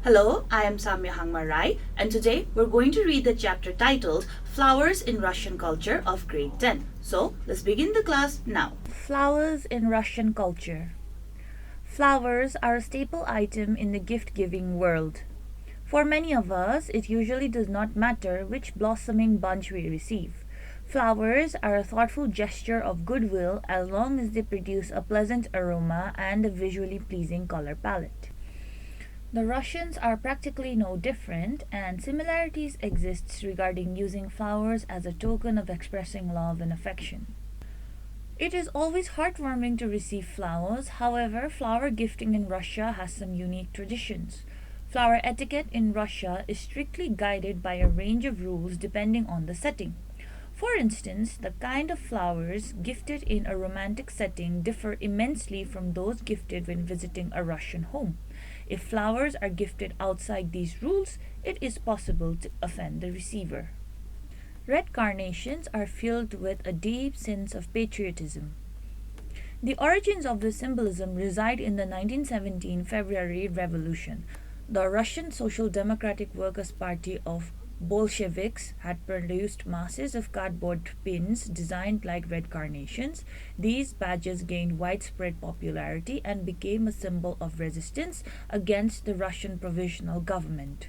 Hello, I am Samyo Hangma Rai, and today we're going to read the chapter titled Flowers in Russian Culture of Grade 10. So, let's begin the class now. Flowers in Russian culture. Flowers are a staple item in the gift giving world. For many of us, it usually does not matter which blossoming bunch we receive. Flowers are a thoughtful gesture of goodwill as long as they produce a pleasant aroma and a visually pleasing color palette. The Russians are practically no different, and similarities exist regarding using flowers as a token of expressing love and affection. It is always heartwarming to receive flowers. However, flower gifting in Russia has some unique traditions. Flower etiquette in Russia is strictly guided by a range of rules depending on the setting. For instance, the kind of flowers gifted in a romantic setting differ immensely from those gifted when visiting a Russian home. If flowers are gifted outside these rules, it is possible to offend the receiver. Red carnations are filled with a deep sense of patriotism. The origins of this symbolism reside in the 1917 February Revolution. The Russian Social Democratic Workers' Party of Bolsheviks had produced masses of cardboard pins designed like red carnations. These badges gained widespread popularity and became a symbol of resistance against the Russian provisional government.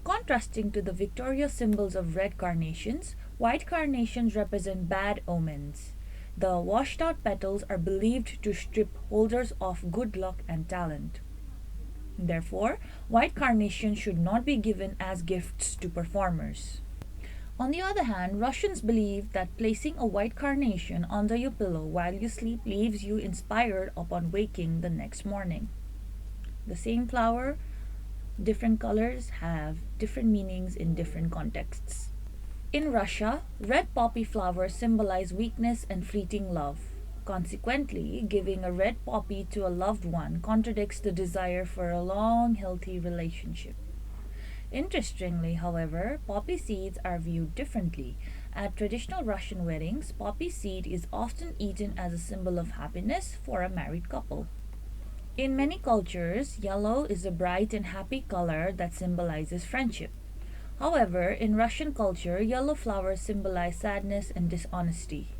Contrasting to the victorious symbols of red carnations, white carnations represent bad omens. The washed out petals are believed to strip holders of good luck and talent. Therefore, white carnations should not be given as gifts to performers. On the other hand, Russians believe that placing a white carnation under your pillow while you sleep leaves you inspired upon waking the next morning. The same flower, different colors have different meanings in different contexts. In Russia, red poppy flowers symbolize weakness and fleeting love. Consequently, giving a red poppy to a loved one contradicts the desire for a long, healthy relationship. Interestingly, however, poppy seeds are viewed differently. At traditional Russian weddings, poppy seed is often eaten as a symbol of happiness for a married couple. In many cultures, yellow is a bright and happy color that symbolizes friendship. However, in Russian culture, yellow flowers symbolize sadness and dishonesty.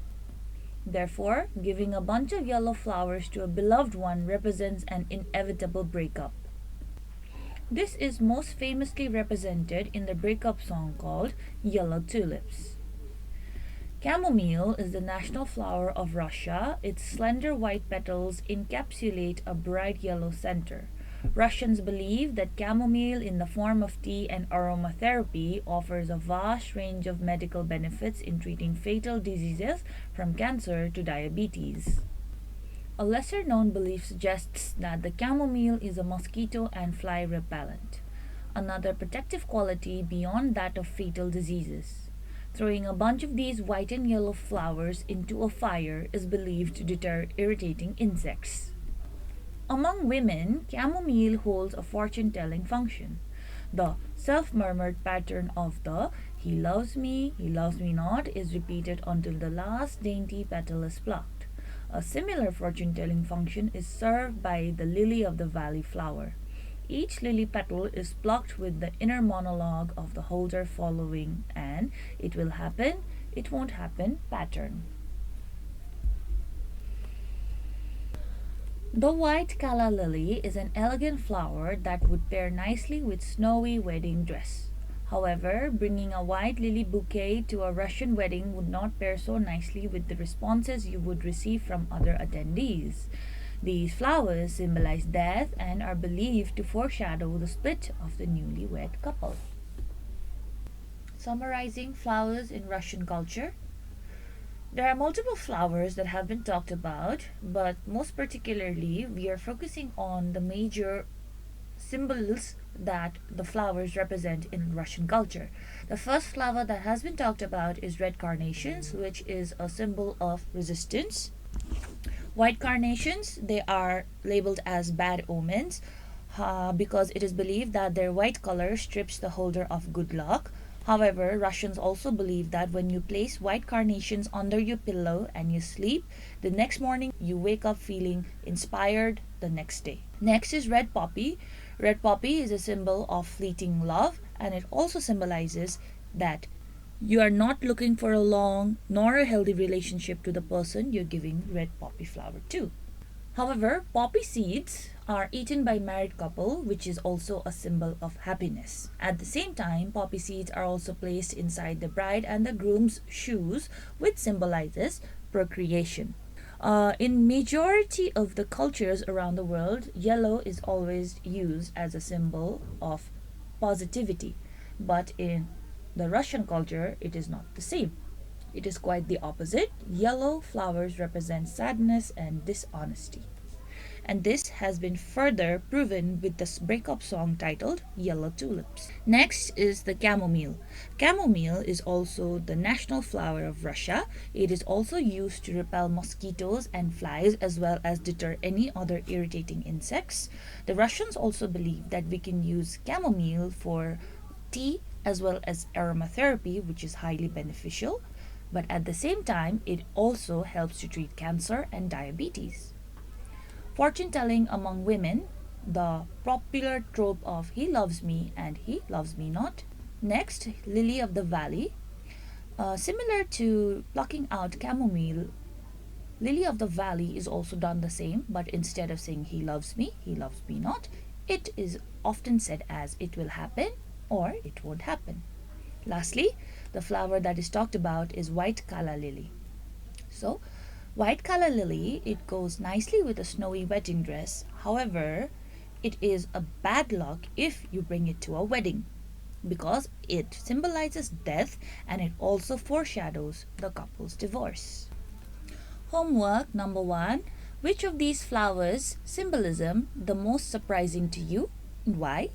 Therefore, giving a bunch of yellow flowers to a beloved one represents an inevitable breakup. This is most famously represented in the breakup song called Yellow Tulips. Chamomile is the national flower of Russia. Its slender white petals encapsulate a bright yellow center. Russians believe that chamomile in the form of tea and aromatherapy offers a vast range of medical benefits in treating fatal diseases from cancer to diabetes. A lesser known belief suggests that the chamomile is a mosquito and fly repellent, another protective quality beyond that of fatal diseases. Throwing a bunch of these white and yellow flowers into a fire is believed to deter irritating insects. Among women, chamomile holds a fortune telling function. The self murmured pattern of the he loves me not is repeated until the last dainty petal is plucked. A similar fortune telling function is served by the lily of the valley flower. Each lily petal is plucked with the inner monologue of the holder following an it will happen, it won't happen pattern. The white calla lily is an elegant flower that would pair nicely with snowy wedding dress. However, bringing a white lily bouquet to a Russian wedding would not pair so nicely with the responses you would receive from other attendees. These flowers symbolize death and are believed to foreshadow the split of the newlywed couple. Summarizing flowers in Russian culture. There are multiple flowers that have been talked about, but most particularly, we are focusing on the major symbols that the flowers represent in Russian culture. The first flower that has been talked about is red carnations, which is a symbol of resistance. White carnations, they are labeled as bad omens because it is believed that their white color strips the holder of good luck. However, Russians also believe that when you place white carnations under your pillow and you sleep, the next morning you wake up feeling inspired the next day. Next is red poppy. Red poppy is a symbol of fleeting love, and it also symbolizes that you are not looking for a long nor a healthy relationship to the person you're giving red poppy flower to. However, poppy seeds are eaten by married couple, which is also a symbol of happiness. At the same time, poppy seeds are also placed inside the bride and the groom's shoes, which symbolizes procreation. In majority of the cultures around the world, yellow is always used as a symbol of positivity, but in the Russian culture, it is not the same. It is quite the opposite. Yellow flowers represent sadness and dishonesty. And this has been further proven with this breakup song titled Yellow Tulips. Next is the chamomile. Chamomile is also the national flower of Russia. It is also used to repel mosquitoes and flies as well as deter any other irritating insects. The Russians also believe that we can use chamomile for tea as well as aromatherapy, which is highly beneficial. But at the same time, it also helps to treat cancer and diabetes. Fortune telling among women, the popular trope of he loves me and he loves me not. Next, lily of the valley. Similar to plucking out chamomile, lily of the valley is also done the same, but instead of saying he loves me not, it is often said as it will happen or it won't happen. Lastly, the flower that is talked about is white calla lily. So, white calla lily, it goes nicely with a snowy wedding dress. However, it is a bad luck if you bring it to a wedding because it symbolizes death and it also foreshadows the couple's divorce. Homework number 1. Which of these flowers symbolism the most surprising to you and why?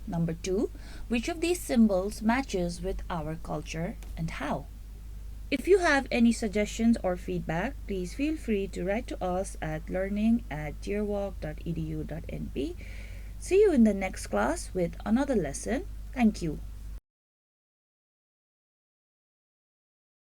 Number 2. Which of these symbols matches with our culture and how? If you have any suggestions or feedback, please feel free to write to us at learning@dearwalk.edu.np. See you in the next class with another lesson. Thank you.